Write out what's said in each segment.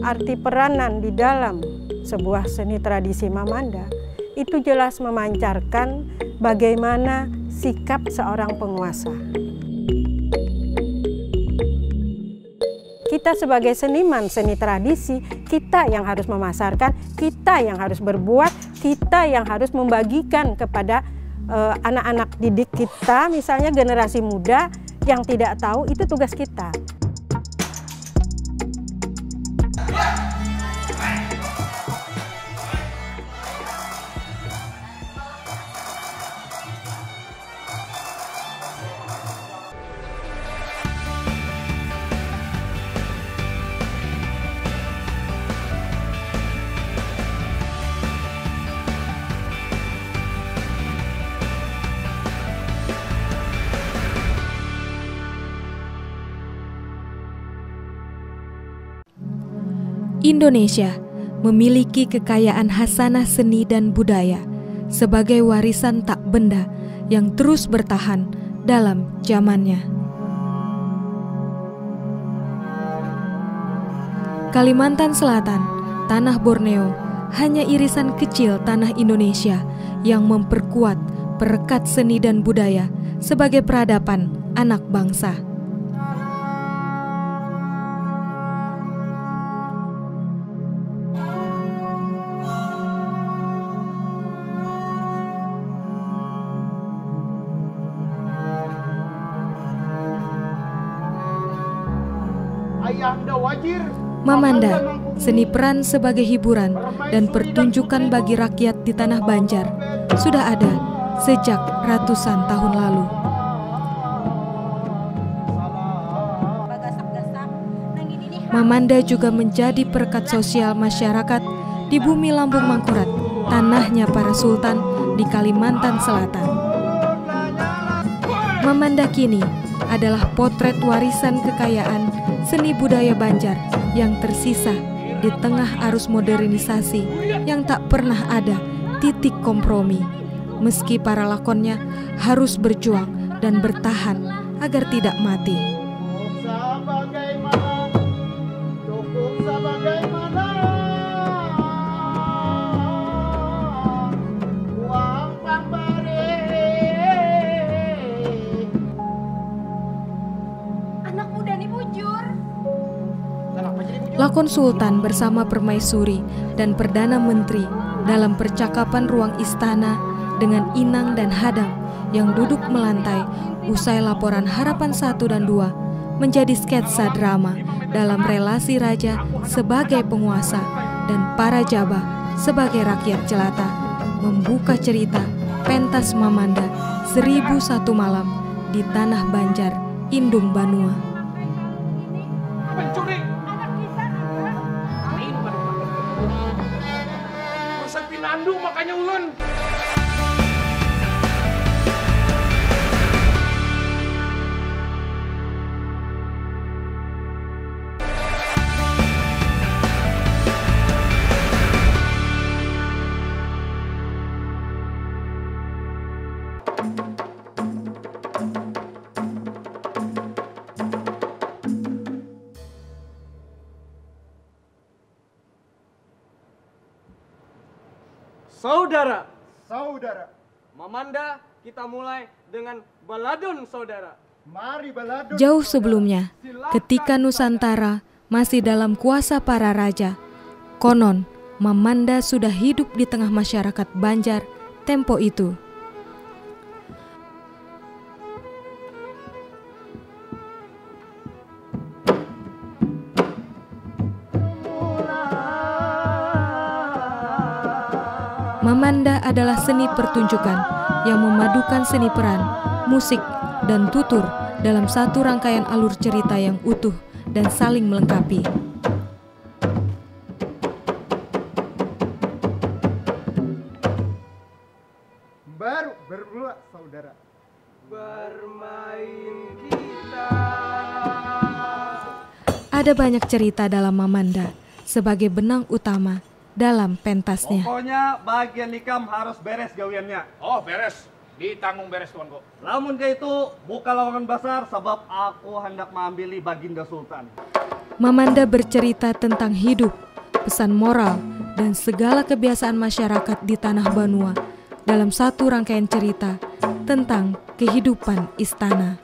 Arti peranan di dalam sebuah seni tradisi Mamanda itu jelas memancarkan bagaimana sikap seorang penguasa. Kita sebagai seniman seni tradisi, kita yang harus memasarkan, kita yang harus berbuat, kita yang harus membagikan kepada anak-anak didik kita, misalnya generasi muda yang tidak tahu, itu tugas kita. Indonesia memiliki kekayaan khasanah seni dan budaya sebagai warisan tak benda yang terus bertahan dalam zamannya. Kalimantan Selatan, tanah Borneo, hanya irisan kecil tanah Indonesia yang memperkuat perekat seni dan budaya sebagai peradaban anak bangsa. Mamanda, seni peran sebagai hiburan dan pertunjukan bagi rakyat di tanah Banjar, sudah ada sejak ratusan tahun lalu. Mamanda juga menjadi perekat sosial masyarakat di bumi Lambung Mangkurat, tanahnya para sultan di Kalimantan Selatan. Mamanda kini adalah potret warisan kekayaan seni budaya Banjar yang tersisa di tengah arus modernisasi yang tak pernah ada titik kompromi, meski para lakonnya harus berjuang dan bertahan agar tidak mati. Lakon Sultan bersama Permaisuri dan Perdana Menteri dalam percakapan ruang istana dengan Inang dan Hadang yang duduk melantai usai laporan Harapan 1 dan 2 menjadi sketsa drama dalam relasi raja sebagai penguasa dan para jabah sebagai rakyat jelata, membuka cerita pentas Mamanda 1001 malam di tanah Banjar, Indung Banua. Nandung makanya ulun. Saudara, Mamanda, kita mulai dengan baladun saudara. Mari baladun. Jauh sebelumnya, ketika Nusantara masih dalam kuasa para raja, konon Mamanda sudah hidup di tengah masyarakat Banjar tempo itu. Mamanda adalah seni pertunjukan yang memadukan seni peran, musik, dan tutur dalam satu rangkaian alur cerita yang utuh dan saling melengkapi. Baru bermula saudara. Bermain kita. Ada banyak cerita dalam Mamanda sebagai benang utama dalam pentasnya. Pokoknya bagian nikam harus beres gawiannya. Oh, beres. Ditanggung beres tuanku. Lamun ke itu buka lowongan besar sebab aku hendak mengambil Baginda Sultan. Mamanda bercerita tentang hidup, pesan moral, dan segala kebiasaan masyarakat di tanah Banua dalam satu rangkaian cerita tentang kehidupan istana.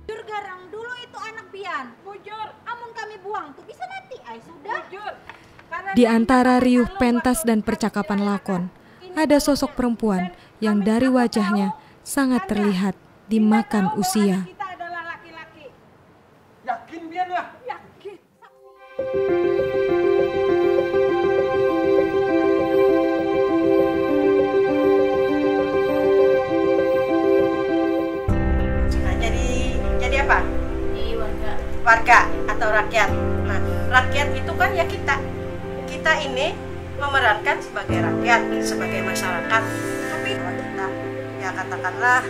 Bujur garang dulu itu anak pian. Bujur, amun kami buang tuh bisa mati. Ay sudah. Bujur. Di antara riuh pentas dan percakapan lakon, ada sosok perempuan yang dari wajahnya sangat terlihat dimakan usia. Kita adalah laki-laki. Yakin biar lah. Yakin. Nah, jadi apa? Warga atau rakyat. Nah, rakyat itu kan ya kita. Kita ini memerankan sebagai rakyat, sebagai masyarakat. Tapi kalau kita ya katakanlah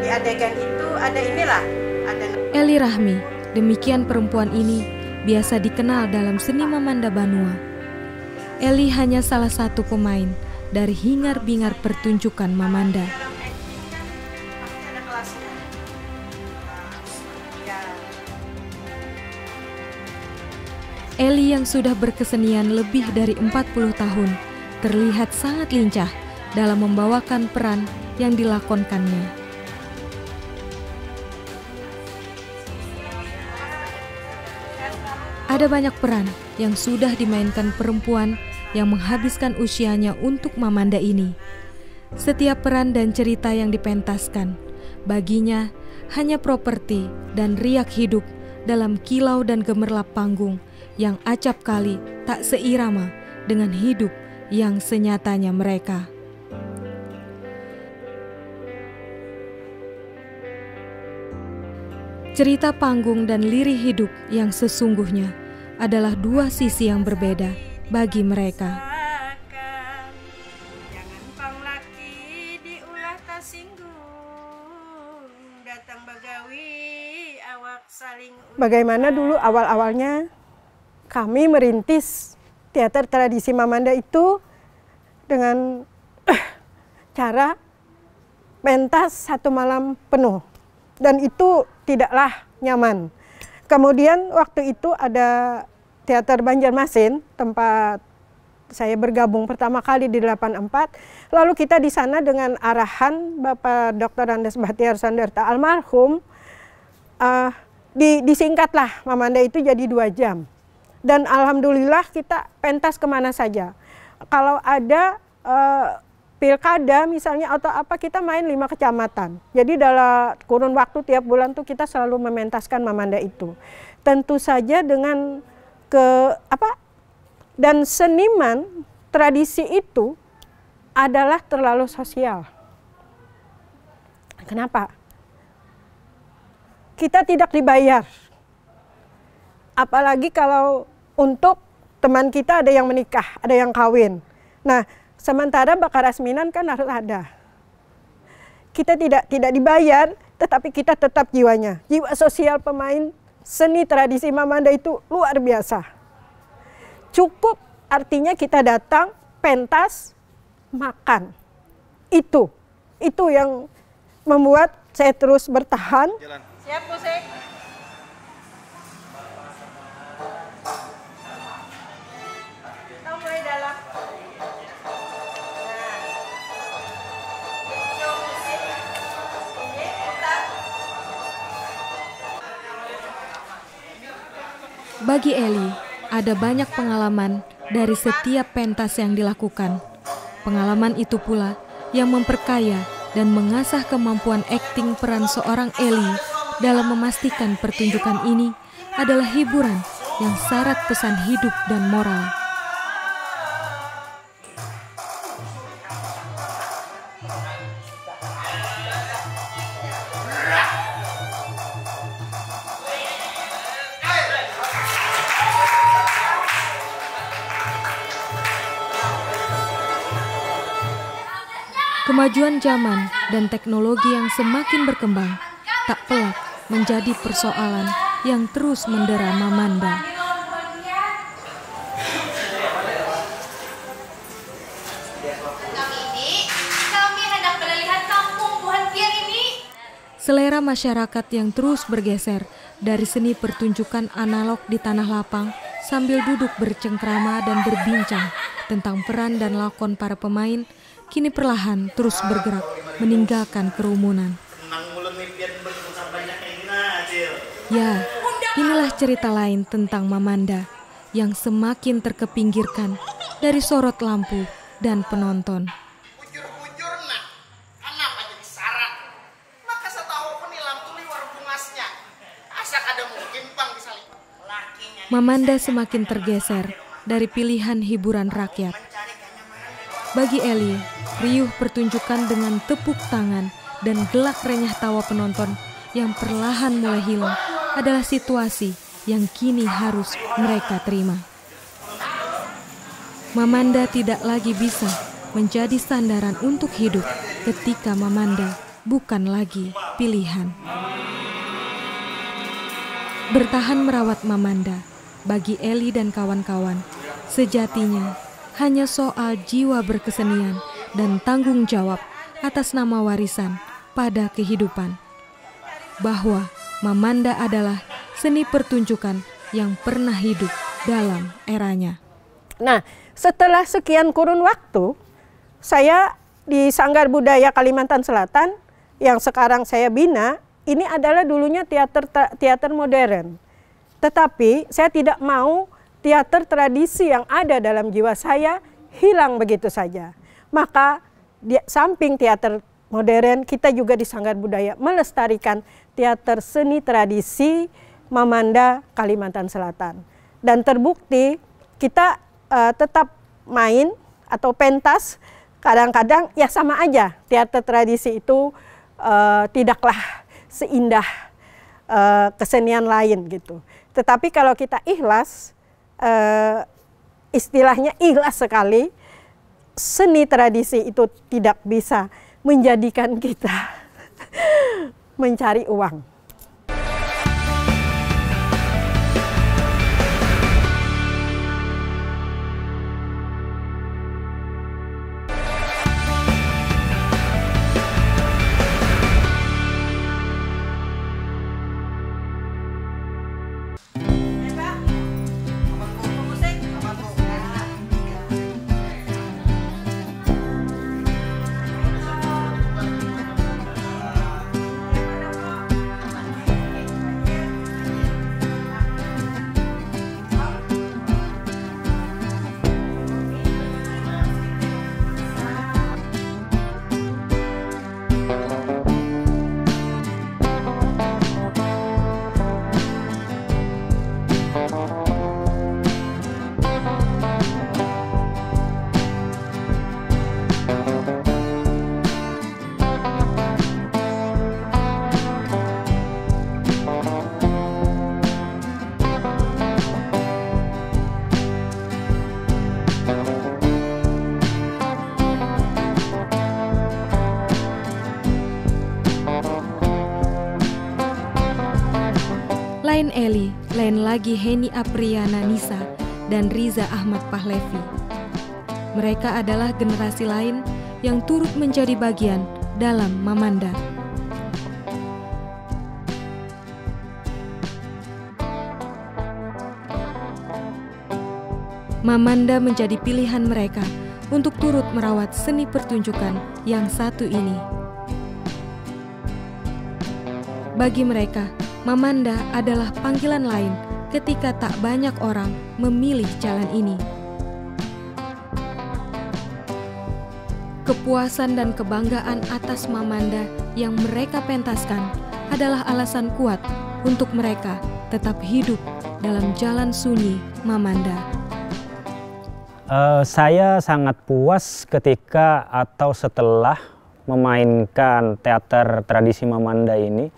di adegan itu ada inilah, ada Eli Rahmi, demikian perempuan ini biasa dikenal dalam seni Mamanda Banua. Eli hanya salah satu pemain dari hingar-bingar pertunjukan Mamanda. dalam acting kan pasti ada kelasnya. Ya. Eli yang sudah berkesenian lebih dari 40 tahun terlihat sangat lincah dalam membawakan peran yang dilakonkannya. Ada banyak peran yang sudah dimainkan perempuan yang menghabiskan usianya untuk Mamanda ini. Setiap peran dan cerita yang dipentaskan baginya hanya properti dan riak hidup dalam kilau dan gemerlap panggung yang acap kali tak seirama dengan hidup yang senyatanya mereka. Cerita panggung dan lirih hidup yang sesungguhnya adalah dua sisi yang berbeda bagi mereka. Jangan panglaki diulah tasinggung, datang bagawi awak saling. Bagaimana dulu awal-awalnya kami merintis teater tradisi Mamanda itu dengan cara pentas 1 malam penuh, dan itu tidaklah nyaman. Kemudian waktu itu ada teater Banjarmasin, tempat saya bergabung pertama kali di 84. Lalu kita di sana dengan arahan Bapak Dr. Andes Bahtiar Sanderta almarhum, disingkatlah Mamanda itu jadi 2 jam. Dan alhamdulillah kita pentas kemana saja. Kalau ada pilkada misalnya atau apa, kita main 5 kecamatan. Jadi dalam kurun waktu tiap bulan tuh kita selalu mementaskan Mamanda itu. Tentu saja dengan dan seniman tradisi itu adalah terlalu sosial. Kenapa? Kita tidak dibayar. Apalagi kalau untuk teman kita ada yang menikah, ada yang kawin. Nah, sementara bakar asminan kan harus ada. Kita tidak dibayar, tetapi kita tetap jiwanya. Jiwa sosial pemain seni tradisi Mamanda itu luar biasa. Cukup artinya kita datang, pentas, makan. Itu yang membuat saya terus bertahan. Siap musik. Mulai dalam. Bagi Eli, ada banyak pengalaman dari setiap pentas yang dilakukan. Pengalaman itu pula yang memperkaya dan mengasah kemampuan akting peran seorang Eli dalam memastikan pertunjukan ini adalah hiburan yang syarat pesan hidup dan moral. Kemajuan zaman dan teknologi yang semakin berkembang tak pelak menjadi persoalan yang terus mendera Mamanda. selera masyarakat yang terus bergeser dari seni pertunjukan analog di tanah lapang sambil duduk bercengkrama dan berbincang tentang peran dan lakon para pemain, kini perlahan terus bergerak meninggalkan kerumunan. Ya, inilah cerita lain tentang Mamanda yang semakin terkepinggirkan dari sorot lampu dan penonton. Bujur-bujur nak, kenapa jadi sarat? Maka setahu penilam tuli war bungasnya. Asak ada mungkin bang bisa lihat. Mamanda semakin tergeser dari pilihan hiburan rakyat. Bagi Eli, riuh pertunjukan dengan tepuk tangan dan gelak renyah tawa penonton yang perlahan mulai hilang adalah situasi yang kini harus mereka terima. Mamanda tidak lagi bisa menjadi sandaran untuk hidup ketika Mamanda bukan lagi pilihan. Bertahan merawat Mamanda bagi Eli dan kawan-kawan sejatinya hanya soal jiwa berkesenian dan tanggung jawab atas nama warisan pada kehidupan. Bahwa Mamanda adalah seni pertunjukan yang pernah hidup dalam eranya. Nah, setelah sekian kurun waktu, saya di Sanggar Budaya Kalimantan Selatan yang sekarang saya bina, ini adalah dulunya teater modern. Tetapi saya tidak mau teater tradisi yang ada dalam jiwa saya hilang begitu saja. Maka di samping teater modern, kita juga di Sanggar Budaya melestarikan teater seni tradisi Mamanda Kalimantan Selatan. Dan terbukti kita tetap main atau pentas, kadang-kadang ya sama aja. Teater tradisi itu tidaklah seindah kesenian lain gitu. Tetapi kalau kita ikhlas, istilahnya ikhlas sekali, seni tradisi itu tidak bisa menjadikan kita mencari uang. Lain Eli, lain lagi Heni Apriana Nisa dan Riza Ahmad Pahlevi. Mereka adalah generasi lain yang turut menjadi bagian dalam Mamanda. Mamanda menjadi pilihan mereka untuk turut merawat seni pertunjukan yang satu ini. Bagi mereka, Mamanda adalah panggilan lain ketika tak banyak orang memilih jalan ini. Kepuasan dan kebanggaan atas Mamanda yang mereka pentaskan adalah alasan kuat untuk mereka tetap hidup dalam jalan sunyi Mamanda. Saya sangat puas ketika atau setelah memainkan teater tradisi Mamanda ini.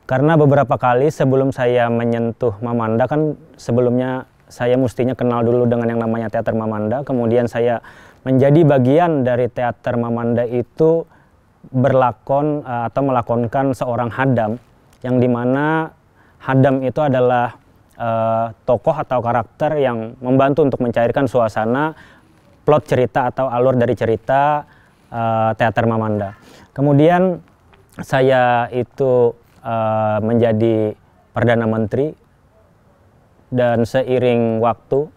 Karena beberapa kali sebelum saya menyentuh Mamanda, kan sebelumnya saya mestinya kenal dulu dengan yang namanya teater Mamanda. Kemudian saya menjadi bagian dari teater Mamanda itu berlakon atau melakonkan seorang hadam. Yang dimana hadam itu adalah tokoh atau karakter yang membantu untuk mencairkan suasana, plot cerita atau alur dari cerita teater Mamanda. Kemudian saya itu menjadi Perdana Menteri dan seiring waktu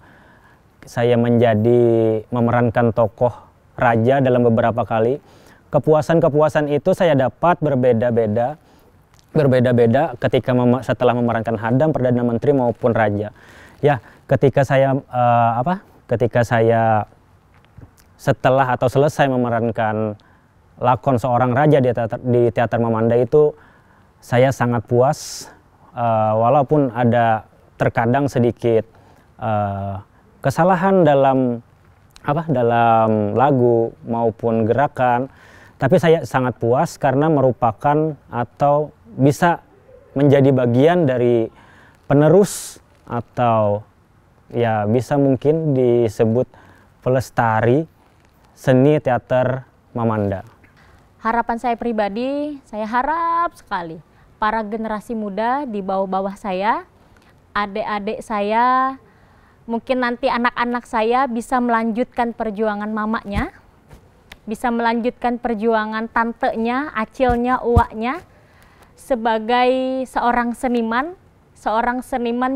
saya memerankan tokoh raja dalam beberapa kali. Kepuasan-kepuasan itu saya dapat berbeda-beda ketika setelah memerankan Hadam, Perdana Menteri maupun Raja. Ya, ketika saya setelah atau selesai memerankan lakon seorang raja di teater Mamanda itu, saya sangat puas, walaupun ada terkadang sedikit kesalahan dalam lagu maupun gerakan, tapi saya sangat puas karena merupakan atau bisa menjadi bagian dari penerus atau ya bisa mungkin disebut pelestari seni teater Mamanda. Harapan saya pribadi, saya harap sekali para generasi muda di bawah-bawah saya, adik-adik saya, mungkin nanti anak-anak saya bisa melanjutkan perjuangan mamanya, bisa melanjutkan perjuangan tantenya, acilnya, uaknya, sebagai seorang seniman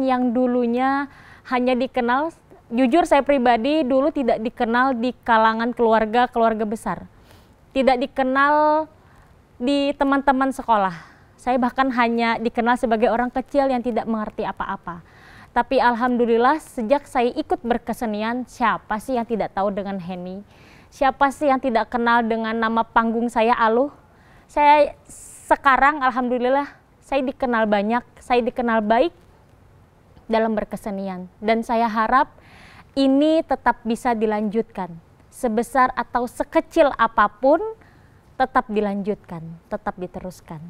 yang dulunya hanya dikenal, jujur saya pribadi dulu tidak dikenal di kalangan keluarga besar. Tidak dikenal di teman-teman sekolah. Saya bahkan hanya dikenal sebagai orang kecil yang tidak mengerti apa-apa. Tapi alhamdulillah sejak saya ikut berkesenian, siapa sih yang tidak tahu dengan Henny? Siapa sih yang tidak kenal dengan nama panggung saya Aluh? Saya sekarang alhamdulillah saya dikenal banyak, saya dikenal baik dalam berkesenian. Dan saya harap ini tetap bisa dilanjutkan. Sebesar atau sekecil apapun, tetap dilanjutkan, tetap diteruskan.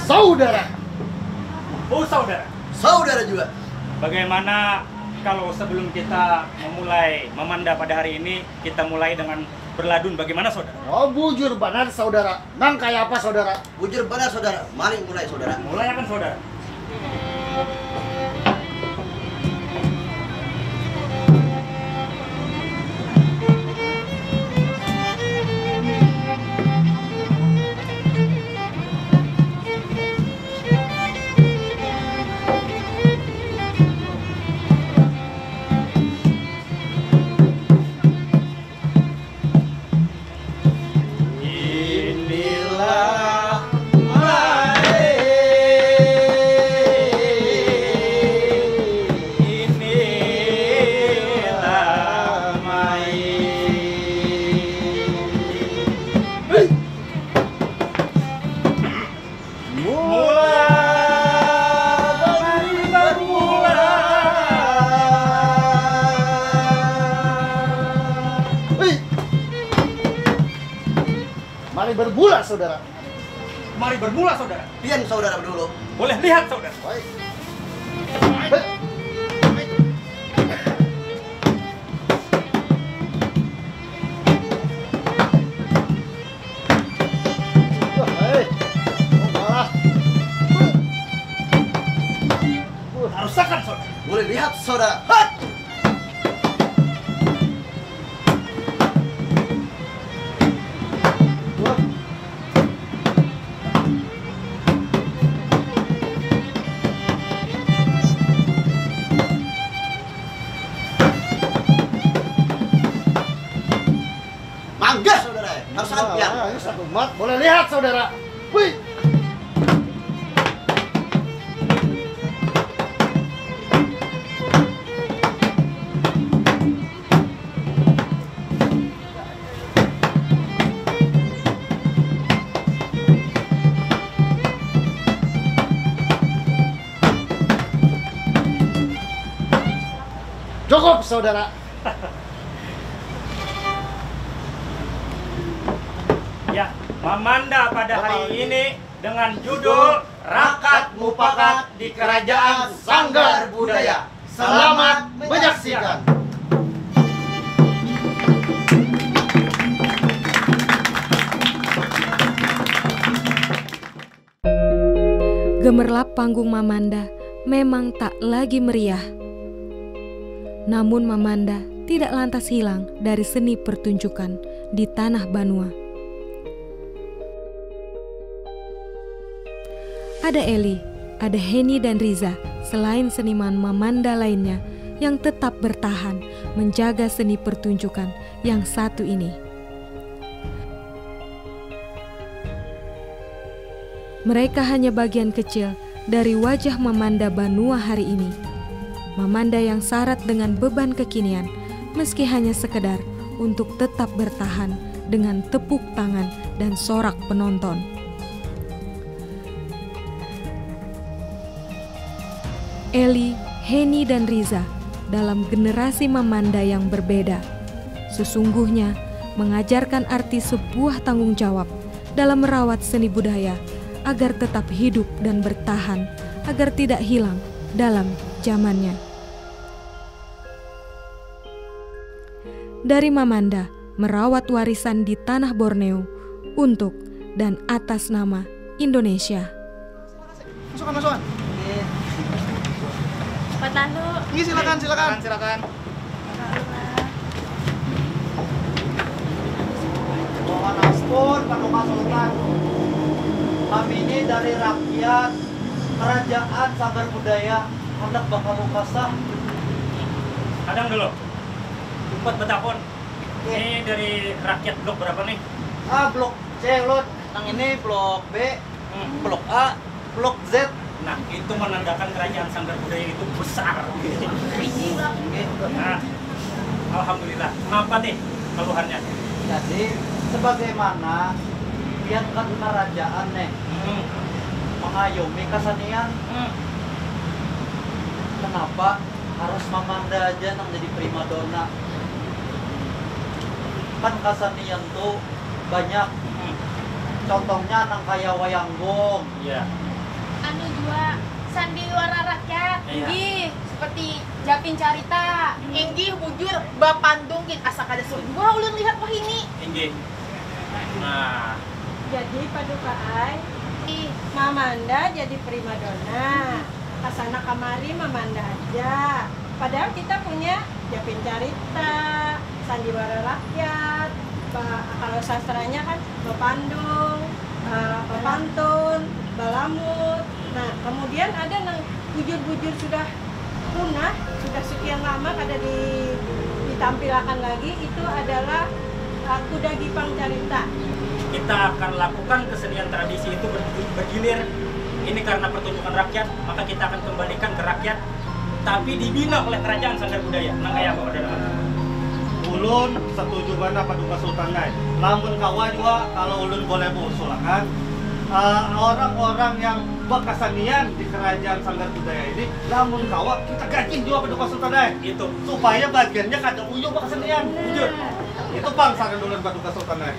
Saudara. Oh saudara. Saudara juga. Bagaimana kalau sebelum kita memulai Mamanda pada hari ini, kita mulai dengan berladun, bagaimana saudara? Oh bujur benar saudara. Nang kayak apa saudara? Bujur benar saudara. Mari mulai saudara. Mulai akan saudara. Mari bermula saudara. Mari bermula saudara. Pian saudara dulu. Boleh lihat saudara. Baik. Harus sakan saudara. Boleh lihat saudara. Mangga saudara. Harus sakan pian. Ini satu mat. Boleh lihat saudara. Wih. Cukup saudara. Ya, Mamanda pada hari ini dengan judul Rakat Mupakat di Kerajaan Sanggar Budaya. Selamat menyaksikan. Gemerlap panggung Mamanda memang tak lagi meriah. Namun Mamanda tidak lantas hilang dari seni pertunjukan di tanah Banua. Ada Eli, ada Heni dan Riza, selain seniman Mamanda lainnya yang tetap bertahan menjaga seni pertunjukan yang satu ini. Mereka hanya bagian kecil dari wajah Mamanda Banua hari ini. Mamanda yang syarat dengan beban kekinian, meski hanya sekedar untuk tetap bertahan dengan tepuk tangan dan sorak penonton. Eli, Heni, dan Riza dalam generasi Mamanda yang berbeda, sesungguhnya mengajarkan arti sebuah tanggung jawab dalam merawat seni budaya agar tetap hidup dan bertahan, agar tidak hilang dalam zamannya. Dari Mamanda merawat warisan di tanah Borneo untuk dan atas nama Indonesia. Masukan. Pak Tandu. Iya, silakan. Mohon ampun, Paduka Sultan. Kami ini dari rakyat Kerajaan Sanggar Budaya hendak bakal kasah. Kadang dulu. Buat betapun. Ini dari rakyat blok berapa nih? Blok C, Lud. Yang ini blok B, blok A, blok Z. Nah, itu menandakan kerajaan Sanggar Budaya itu besar. Nah, alhamdulillah. Apa nih keluhannya? Jadi, sebagaimana biarkan kerajaan nih mengayomi kesenian, kenapa harus Mamanda aja yang jadi primadona? Kan kesenian tuh banyak. Contohnya nang kayak wayanggung. Iya. Anu jua sandiwara rakyat, Iya. inggih seperti Japin Carita, inggih bujur Bapandung gin asa kada dua ulun lihat wah ini. Inggih. Nah, Jadi Paduka Ai, Mamanda jadi primadona. Kasana kamari Mamanda aja. Padahal kita punya Japin Carita, sandiwara rakyat, kalau sastranya kan Bapandung, Bapantun, Balamut. Nah, kemudian ada yang bujur-bujur sudah punah, sudah sekian lama kada ditampilkan lagi, itu adalah kuda gipang carita. kita akan lakukan kesenian tradisi itu bergilir. Ini karena pertunjukan rakyat, maka kita akan kembalikan ke rakyat, tapi dibina oleh kerajaan Sanggar Budaya. Nah, kayak apa pada Ulun setuju mana Paduka Sultan Nai. Lamun kawa juga kalau ulun boleh mengusulkan orang-orang yang berkesenian di kerajaan Sanggar Budaya ini, lamun kawa kita gaji juga Paduka Sultan Nai. itu Supaya bagiannya kada uyuh berkesenian. Jujur. Itu pang saran ulun Paduka Sultan Nai.